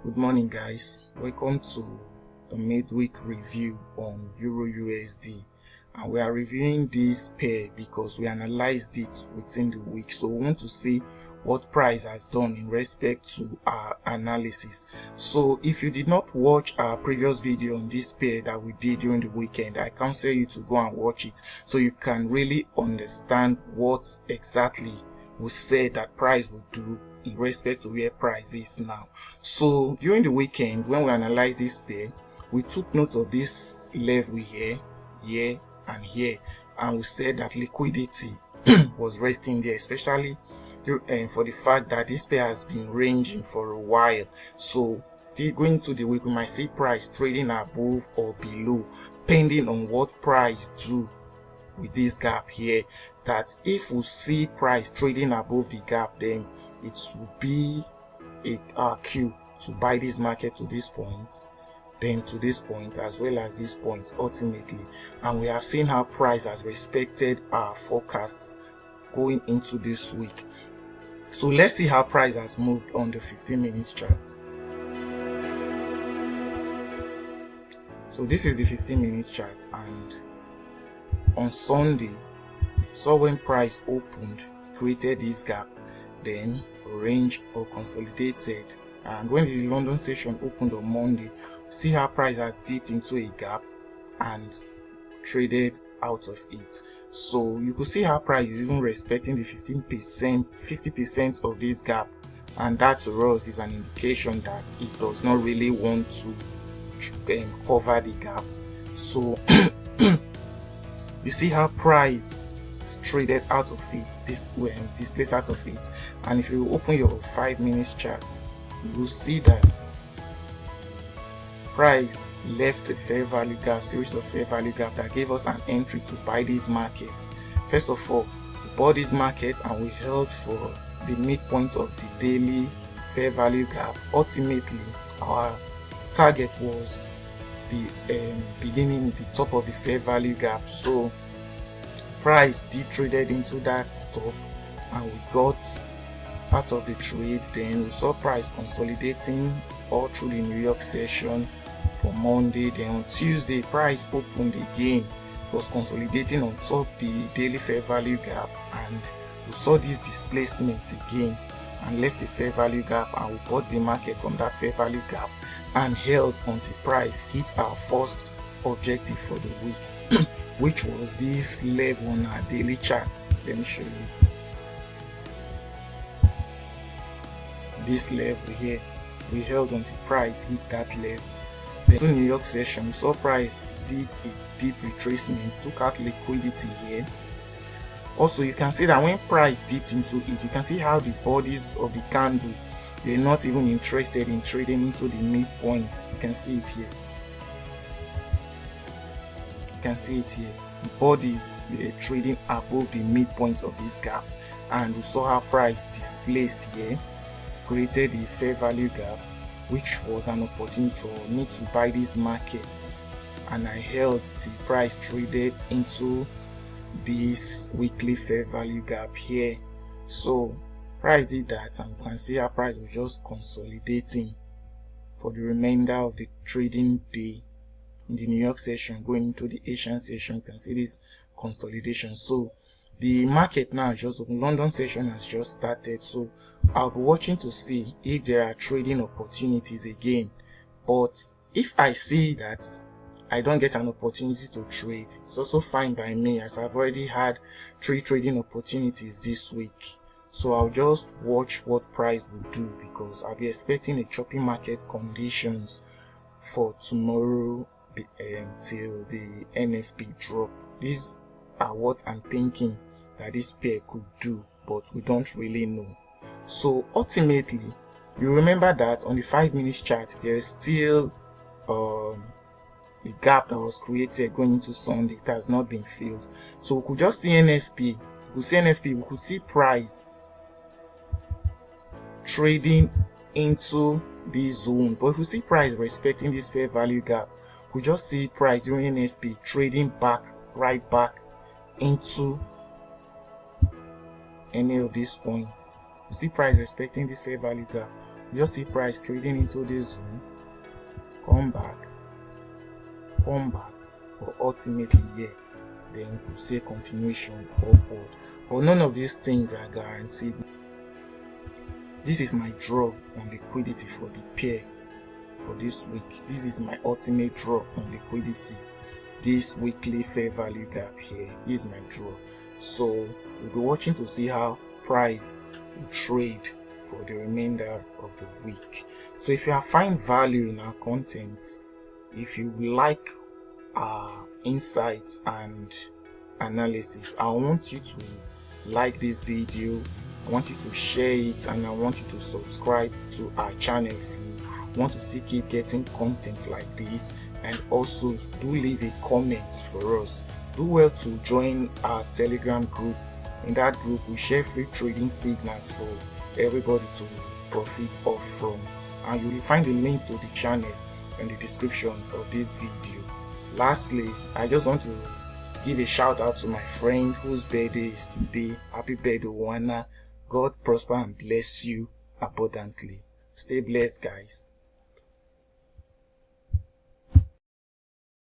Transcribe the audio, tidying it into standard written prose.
Good morning, guys. Welcome to the midweek review on Eur Usd, and we are reviewing this pair because we analyzed it within the week, so we want to see what price has done in respect to our analysis. So if you did not watch our previous video on this pair that we did during the weekend, I counsel you to go and watch it so you can really understand what exactly we said that price would do in respect to where price is now. So during the weekend, when we analyzed this pair, we took note of this level here, and here, and we said that liquidity was resting there, especially for the fact that this pair has been ranging for a while. So going to the week, we might see price trading above or below, depending on what price do with this gap here. That if we see price trading above the gap, then it will be a cue to buy this market to this point, then to this point, as well as this point ultimately. And we have seen how price has respected our forecasts going into this week. So let's see how price has moved on the 15 minutes chart. So this is the 15 minutes chart, and on Sunday, so when price opened, it created this gap, then range or consolidated, and when the London session opened on Monday, see how price has dipped into a gap and traded out of it. So you could see how price is even respecting the 50% of this gap, and that to us is an indication that it does not really want to cover the gap. So you see how price is traded out of it, displaced out of it. And if you open your 5 minutes chart, you will see that price left a fair value gap, series of fair value gap that gave us an entry to buy these markets. First of all, we bought this market and we held for the midpoint of the daily fair value gap. Ultimately, our target was the beginning the top of the fair value gap. So price traded into that top and we got part of the trade. Then we saw price consolidating all through the New York session for Monday. Then on Tuesday, price opened again. It was consolidating on top the daily fair value gap, and we saw this displacement again and left the fair value gap, and we bought the market from that fair value gap and held until price hit our first objective for the week, which was this level on our daily chart. Let me show you this level here. We held until price hit that level. Then to New York session, we saw price did a deep retracement, took out liquidity here. Also, you can see that when price dipped into it, you can see how the bodies of the candle, they're not even interested in trading into the midpoints. You can see it here. You can see it here. The bodies, they're trading above the midpoint of this gap, and we saw how price displaced here, created a fair value gap, which was an opportunity for me to buy these markets, and I held till price traded into this weekly fair value gap here. So price did that, and you can see how price was just consolidating for the remainder of the trading day in the New York session. Going into the Asian session, you can see this consolidation. So the market now is just open. London session has just started, so I'll be watching to see if there are trading opportunities again. But if I see that I don't get an opportunity to trade, it's also fine by me, as I've already had 3 trading opportunities this week. So I'll just watch what price will do, because I'll be expecting a choppy market conditions for tomorrow till the NFP drop. These are what I'm thinking that this pair could do, but we don't really know. So ultimately, you remember that on the 5 minutes chart, there is still a gap that was created going into Sunday. It has not been filled. So we could just see NFP. We could see price trading into this zone. But if we see price respecting this fair value gap, we just see price during NFP trading right back into any of these points. We see price respecting this fair value gap, You just see price trading into this zone, come back, but ultimately here, then you see a continuation upward. But none of these things are guaranteed. This is my draw on liquidity for the pair for this week. This is my ultimate draw on liquidity. This weekly fair value gap here is my draw. So we'll be watching to see how price will trade for the remainder of the week. So if you find value in our content, if you like our insights and analysis, I want you to like this video, I want you to share it, and I want you to subscribe to our channel if you want to still keep getting content like this. And also do leave a comment for us. Do well to join our Telegram group. In that group we share free trading signals for everybody to profit off from, and you will find the link to the channel in the description of this video. Lastly, I just want to give a shout out to my friend whose birthday is today. Happy birthday, Wana. God prosper and bless you abundantly. Stay blessed, guys.